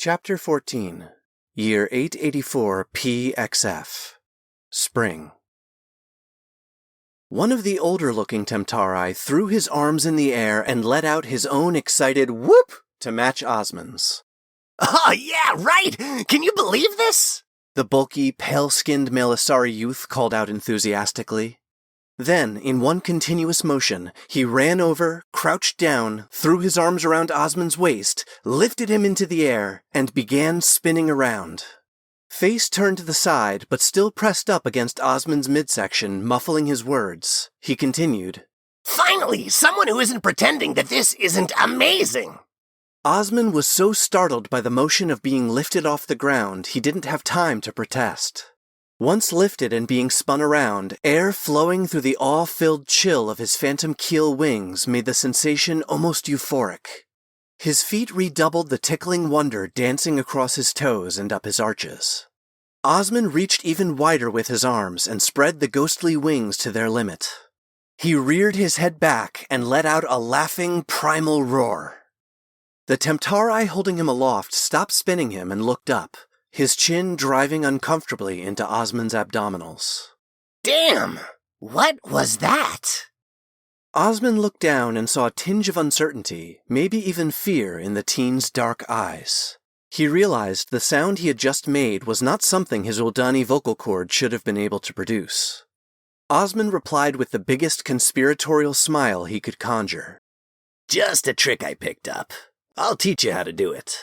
Chapter 14, Year 884 PXF, Spring. One of the older-looking Temptari threw his arms in the air and let out his own excited whoop to match Osmond's. Oh, yeah, right! Can you believe this? The bulky, pale-skinned Melisari youth called out enthusiastically. Then, in one continuous motion, he ran over, crouched down, threw his arms around Osmond's waist, lifted him into the air, and began spinning around. Face turned to the side, but still pressed up against Osmond's midsection, muffling his words. He continued, Finally, someone who isn't pretending that this isn't amazing! Osmond was so startled by the motion of being lifted off the ground, he didn't have time to protest. Once lifted and being spun around, air flowing through the awe-filled chill of his phantom keel wings made the sensation almost euphoric. His feet redoubled the tickling wonder dancing across his toes and up his arches. Osmond reached even wider with his arms and spread the ghostly wings to their limit. He reared his head back and let out a laughing, primal roar. The Temptari holding him aloft stopped spinning him and looked up, his chin driving uncomfortably into Osmond's abdominals. Damn! What was that? Osmond looked down and saw a tinge of uncertainty, maybe even fear, in the teen's dark eyes. He realized the sound he had just made was not something his Uldani vocal cord should have been able to produce. Osmond replied with the biggest conspiratorial smile he could conjure. Just a trick I picked up. I'll teach you how to do it.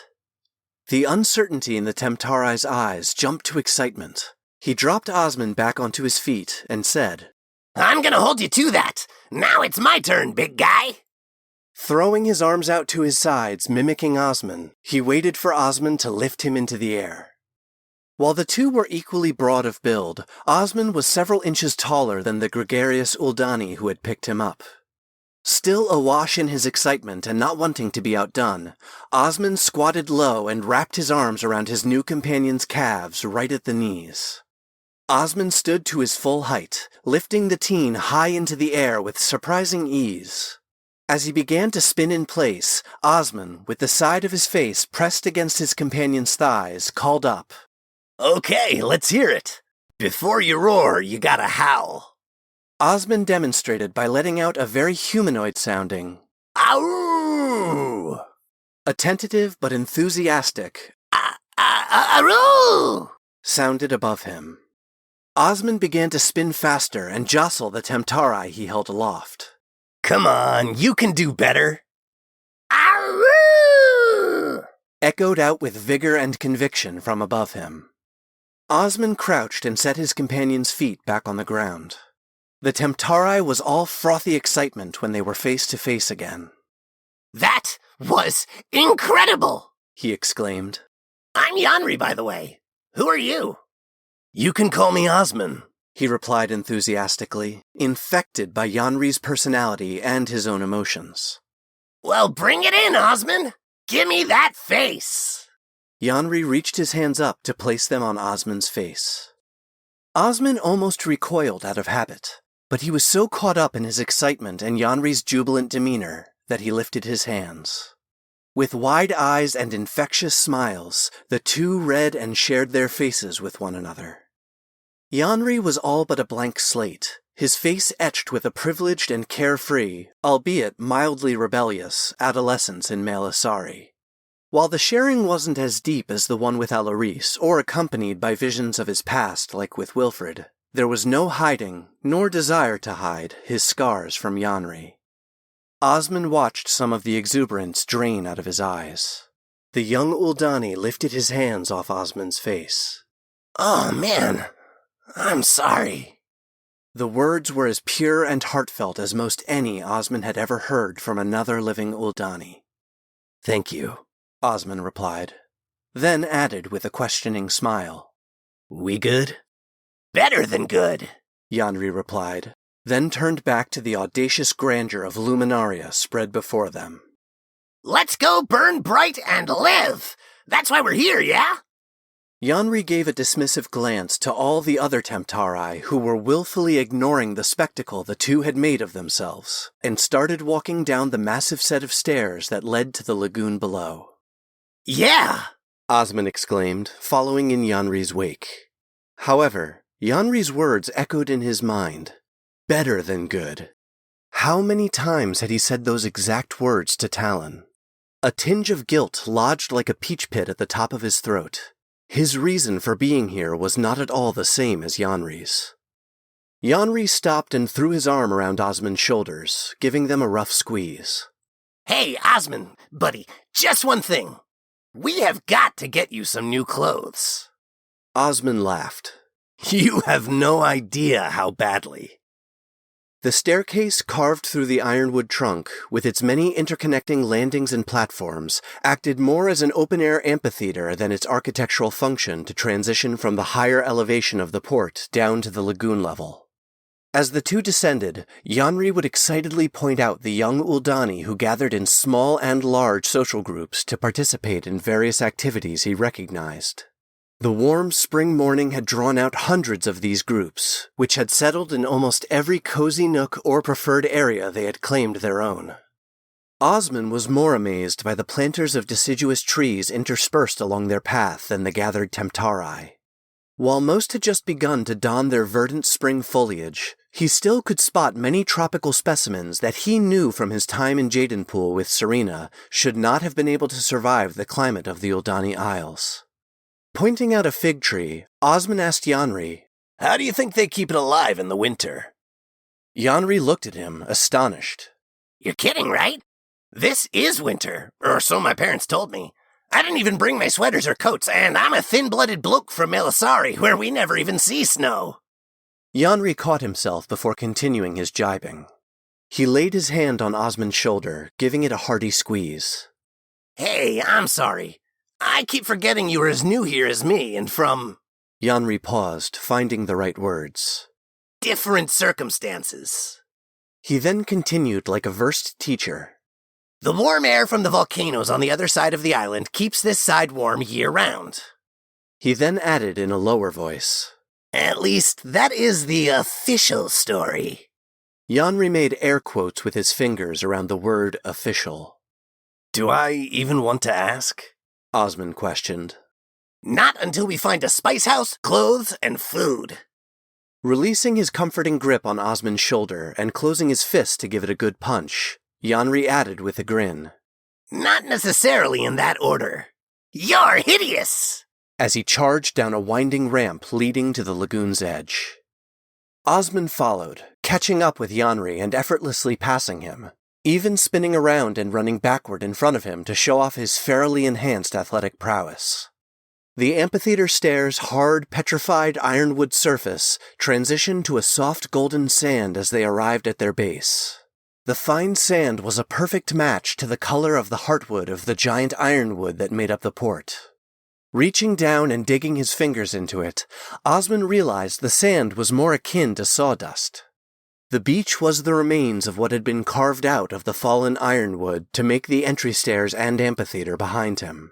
The uncertainty in the Temptari's eyes jumped to excitement. He dropped Osmond back onto his feet and said, I'm gonna hold you to that. Now it's my turn, big guy. Throwing his arms out to his sides, mimicking Osmond, he waited for Osmond to lift him into the air. While the two were equally broad of build, Osmond was several inches taller than the gregarious Uldani who had picked him up. Still awash in his excitement and not wanting to be outdone, Osmond squatted low and wrapped his arms around his new companion's calves right at the knees. Osmond stood to his full height, lifting the teen high into the air with surprising ease. As he began to spin in place, Osmond, with the side of his face pressed against his companion's thighs, called up, Okay, let's hear it. Before you roar, you gotta howl. Osmond demonstrated by letting out a very humanoid-sounding Ow! A tentative but enthusiastic Aroo! sounded above him. Osmond began to spin faster and jostle the Temptari he held aloft. Come on, you can do better. Aroo! Echoed out with vigor and conviction from above him. Osmond crouched and set his companion's feet back on the ground. The Temptari was all frothy excitement when they were face to face again. That was incredible! He exclaimed. I'm Yanri, by the way. Who are you? You can call me Osmond, he replied enthusiastically, infected by Yanri's personality and his own emotions. Well, bring it in, Osmond! Give me that face! Yanri reached his hands up to place them on Osmond's face. Osmond almost recoiled out of habit, but he was so caught up in his excitement and Yanri's jubilant demeanor that he lifted his hands. With wide eyes and infectious smiles, the two read and shared their faces with one another. Yanri was all but a blank slate, his face etched with a privileged and carefree, albeit mildly rebellious, adolescence in Melisari. While the sharing wasn't as deep as the one with Alaris, or accompanied by visions of his past like with Wilfred, there was no hiding, nor desire to hide, his scars from Yanri. Osmond watched some of the exuberance drain out of his eyes. The young Uldani lifted his hands off Osmond's face. Oh, man. I'm sorry. The words were as pure and heartfelt as most any Osmond had ever heard from another living Uldani. Thank you, Osmond replied, then added with a questioning smile. We good? Better than good, Yanri replied, then turned back to the audacious grandeur of Luminaria spread before them. Let's go burn bright and live! That's why we're here, yeah? Yanri gave a dismissive glance to all the other Temptari who were willfully ignoring the spectacle the two had made of themselves, and started walking down the massive set of stairs that led to the lagoon below. Yeah! Osmond exclaimed, following in Yanri's wake. However, Yanri's words echoed in his mind. Better than good. How many times had he said those exact words to Talon? A tinge of guilt lodged like a peach pit at the top of his throat. His reason for being here was not at all the same as Yanri's. Yanri stopped and threw his arm around Osmond's shoulders, giving them a rough squeeze. Hey, Osmond, buddy, just one thing. We have got to get you some new clothes. Osmond laughed. You have no idea how badly. The staircase carved through the ironwood trunk, with its many interconnecting landings and platforms, acted more as an open-air amphitheater than its architectural function to transition from the higher elevation of the port down to the lagoon level. As the two descended, Yanri would excitedly point out the young Uldani who gathered in small and large social groups to participate in various activities he recognized. The warm spring morning had drawn out hundreds of these groups, which had settled in almost every cozy nook or preferred area they had claimed their own. Osmond was more amazed by the planters of deciduous trees interspersed along their path than the gathered Temptari. While most had just begun to don their verdant spring foliage, he still could spot many tropical specimens that he knew from his time in Jadenpool with Serena should not have been able to survive the climate of the Uldani Isles. Pointing out a fig tree, Osmond asked Yanri, How do you think they keep it alive in the winter? Yanri looked at him, astonished. You're kidding, right? This is winter, or so my parents told me. I didn't even bring my sweaters or coats, and I'm a thin-blooded bloke from Melisari, where we never even see snow. Yanri caught himself before continuing his jibing. He laid his hand on Osmond's shoulder, giving it a hearty squeeze. Hey, I'm sorry. I keep forgetting you were as new here as me, and from... Yanri paused, finding the right words. Different circumstances. He then continued like a versed teacher. The warm air from the volcanoes on the other side of the island keeps this side warm year-round. He then added in a lower voice. At least, that is the official story. Yanri made air quotes with his fingers around the word official. Do I even want to ask? Osmond questioned. Not until we find a spice house, clothes, and food. Releasing his comforting grip on Osmond's shoulder and closing his fist to give it a good punch, Yanri added with a grin. Not necessarily in that order. You're hideous! As he charged down a winding ramp leading to the lagoon's edge. Osmond followed, catching up with Yanri and effortlessly passing him, even spinning around and running backward in front of him to show off his fairly enhanced athletic prowess. The amphitheater stair's hard, petrified ironwood surface transitioned to a soft golden sand as they arrived at their base. The fine sand was a perfect match to the color of the heartwood of the giant ironwood that made up the port. Reaching down and digging his fingers into it, Osmond realized the sand was more akin to sawdust. The beach was the remains of what had been carved out of the fallen ironwood to make the entry stairs and amphitheater behind him.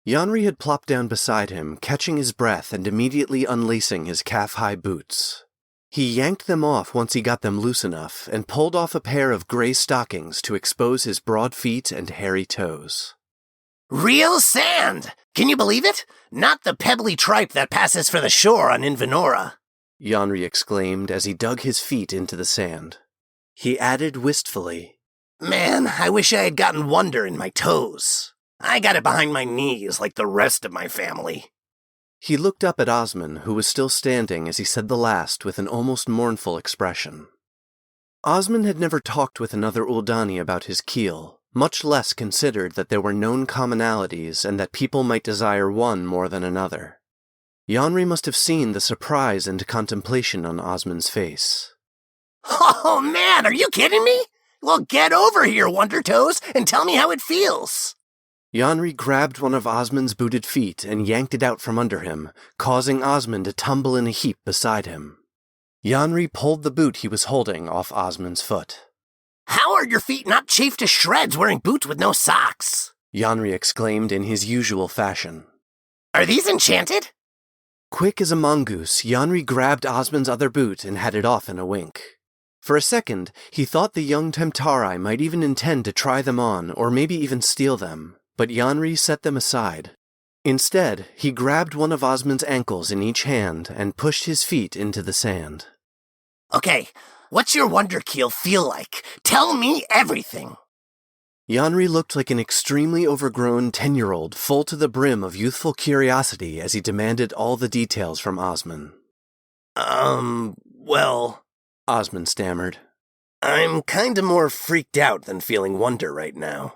Yanri had plopped down beside him, catching his breath and immediately unlacing his calf-high boots. He yanked them off once he got them loose enough and pulled off a pair of gray stockings to expose his broad feet and hairy toes. Real sand! Can you believe it? Not the pebbly tripe that passes for the shore on Invenora. Yanri exclaimed as he dug his feet into the sand. He added wistfully, Man, I wish I had gotten wonder in my toes. I got it behind my knees like the rest of my family. He looked up at Osmond, who was still standing as he said the last with an almost mournful expression. Osmond had never talked with another Uldani about his keel, much less considered that there were known commonalities and that people might desire one more than another. Yanri must have seen the surprise and contemplation on Osmond's face. Oh man, are you kidding me? Well, get over here, Wonder Toes, and tell me how it feels. Yanri grabbed one of Osmond's booted feet and yanked it out from under him, causing Osmond to tumble in a heap beside him. Yanri pulled the boot he was holding off Osmond's foot. How are your feet not chafed to shreds wearing boots with no socks? Yanri exclaimed in his usual fashion. Are these enchanted? Quick as a mongoose, Yanri grabbed Osmond's other boot and had it off in a wink. For a second, he thought the young Temptari might even intend to try them on or maybe even steal them, but Yanri set them aside. Instead, he grabbed one of Osmond's ankles in each hand and pushed his feet into the sand. Okay, what's your wonder keel feel like? Tell me everything. Yanri looked like an extremely overgrown 10-year-old full to the brim of youthful curiosity as he demanded all the details from Osmond. Well, Osmond stammered. I'm kinda more freaked out than feeling wonder right now.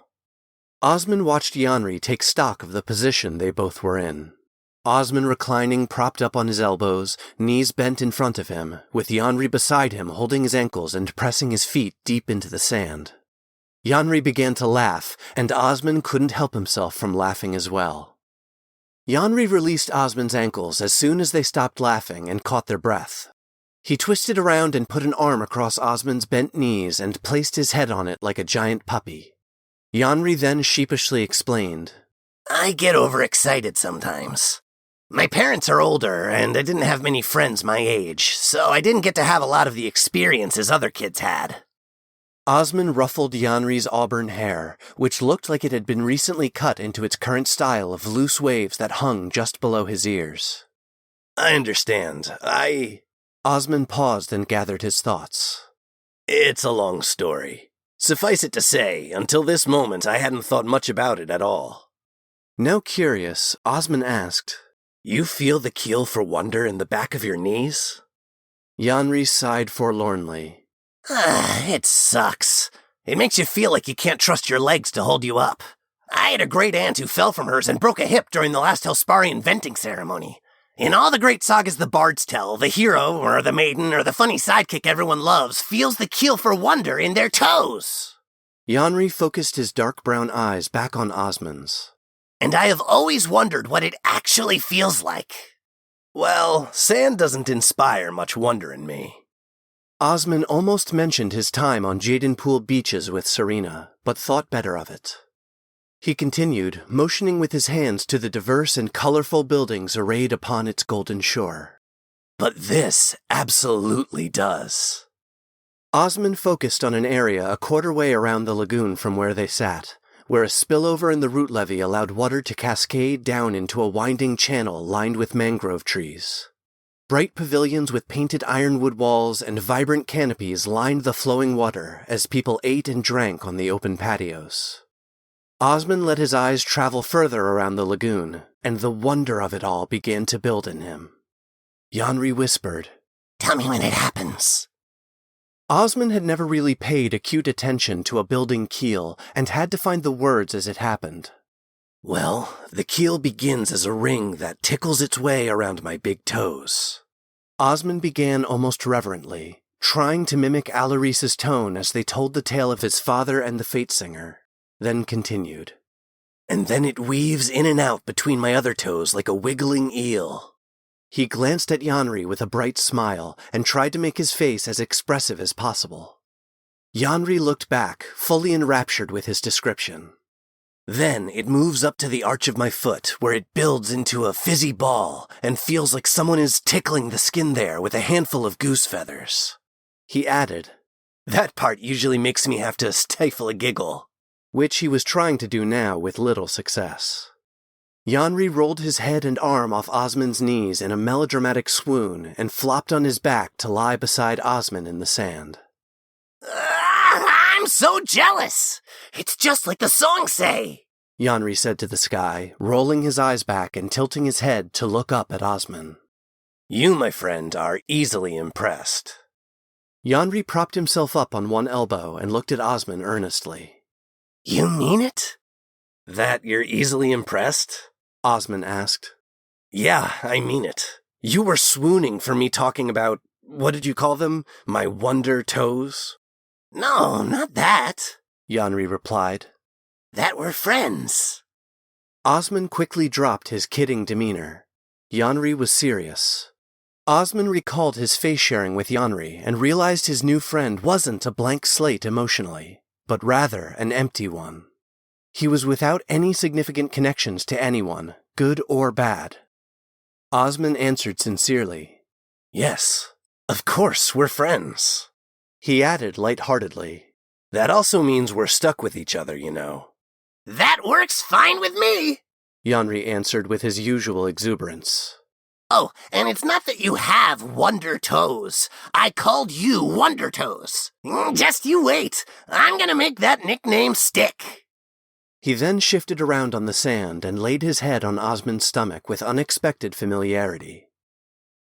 Osmond watched Yanri take stock of the position they both were in. Osmond reclining propped up on his elbows, knees bent in front of him, with Yanri beside him holding his ankles and pressing his feet deep into the sand. Yanri began to laugh, and Osmond couldn't help himself from laughing as well. Yanri released Osmond's ankles as soon as they stopped laughing and caught their breath. He twisted around and put an arm across Osmond's bent knees and placed his head on it like a giant puppy. Yanri then sheepishly explained, I get overexcited sometimes. My parents are older, and I didn't have many friends my age, so I didn't get to have a lot of the experiences other kids had. Osmond ruffled Yanri's auburn hair, which looked like it had been recently cut into its current style of loose waves that hung just below his ears. I understand. Osmond paused and gathered his thoughts. It's a long story. Suffice it to say, until this moment I hadn't thought much about it at all. Now curious, Osmond asked, You feel the keel for wonder in the back of your knees? Yanri sighed forlornly. It sucks. It makes you feel like you can't trust your legs to hold you up. I had a great aunt who fell from hers and broke a hip during the last Hellsparian venting ceremony. In all the great sagas the bards tell, the hero, or the maiden, or the funny sidekick everyone loves feels the keel for wonder in their toes. Yanri focused his dark brown eyes back on Osmond's. And I have always wondered what it actually feels like. Well, sand doesn't inspire much wonder in me. Osmond almost mentioned his time on Jadenpool beaches with Serena, but thought better of it. He continued, motioning with his hands to the diverse and colorful buildings arrayed upon its golden shore. But this absolutely does. Osmond focused on an area a quarter way around the lagoon from where they sat, where a spillover in the root levee allowed water to cascade down into a winding channel lined with mangrove trees. Bright pavilions with painted ironwood walls and vibrant canopies lined the flowing water as people ate and drank on the open patios. Osmond let his eyes travel further around the lagoon, and the wonder of it all began to build in him. Yanri whispered, Tell me when it happens. Osmond had never really paid acute attention to a building keel and had to find the words as it happened. Well, the keel begins as a ring that tickles its way around my big toes. Osmond began almost reverently, trying to mimic Alaris's tone as they told the tale of his father and the Fate Singer, then continued. And then it weaves in and out between my other toes like a wiggling eel. He glanced at Yanri with a bright smile and tried to make his face as expressive as possible. Yanri looked back, fully enraptured with his description. Then it moves up to the arch of my foot, where it builds into a fizzy ball and feels like someone is tickling the skin there with a handful of goose feathers. He added, That part usually makes me have to stifle a giggle. Which he was trying to do now with little success. Yanri rolled his head and arm off Osmond's knees in a melodramatic swoon and flopped on his back to lie beside Osmond in the sand. I'm so jealous! It's just like the songs say! Yanri said to the sky, rolling his eyes back and tilting his head to look up at Osmond. You, my friend, are easily impressed. Yanri propped himself up on one elbow and looked at Osmond earnestly. You mean it? That you're easily impressed? Osmond asked. Yeah, I mean it. You were swooning for me talking about, what did you call them? My wonder toes? No, not that, Yanri replied. That we're friends. Osmond quickly dropped his kidding demeanor. Yanri was serious. Osmond recalled his face sharing with Yanri and realized his new friend wasn't a blank slate emotionally, but rather an empty one. He was without any significant connections to anyone, good or bad. Osmond answered sincerely. Yes, of course, we're friends. He added lightheartedly. That also means we're stuck with each other, you know. That works fine with me, Yanri answered with his usual exuberance. Oh, and it's not that you have Wonder Toes. I called you Wonder Toes. Just you wait. I'm gonna make that nickname stick. He then shifted around on the sand and laid his head on Osmond's stomach with unexpected familiarity.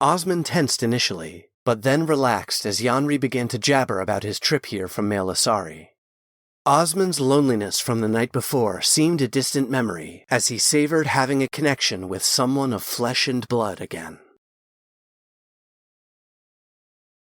Osmond tensed initially, but then relaxed as Yanri began to jabber about his trip here from Melisari. Osmond's loneliness from the night before seemed a distant memory as he savored having a connection with someone of flesh and blood again.